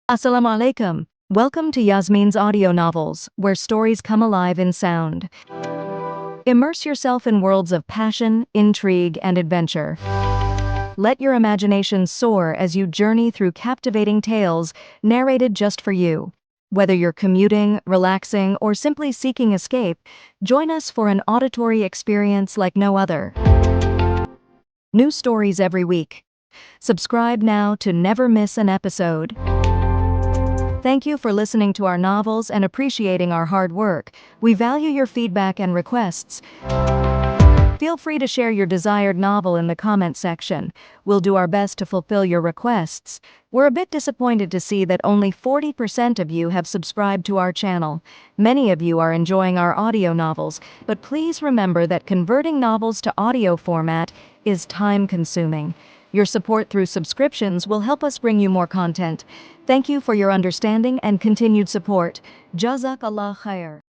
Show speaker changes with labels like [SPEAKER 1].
[SPEAKER 1] Assalamu alaikum. Welcome to Yasmeen's audio novels, where stories come alive in sound. Immerse yourself in worlds of passion, intrigue, and adventure. Let your imagination soar as you journey through captivating tales narrated just for you. Whether you're commuting, relaxing, or simply seeking escape, join us for an auditory experience like no other. New stories every week. Subscribe now to never miss an episode. Thank you for listening to our novels and appreciating our hard work. We value your feedback and requests. Feel free to share your desired novel in the comment section. We'll do our best to fulfill your requests. We're a bit disappointed to see that only 40% of you have subscribed to our channel. Many of you are enjoying our audio novels, but please remember that converting novels to audio format is time-consuming. Your support through subscriptions will help us bring you more content. Thank you for your understanding and continued support. Jazakallah khair.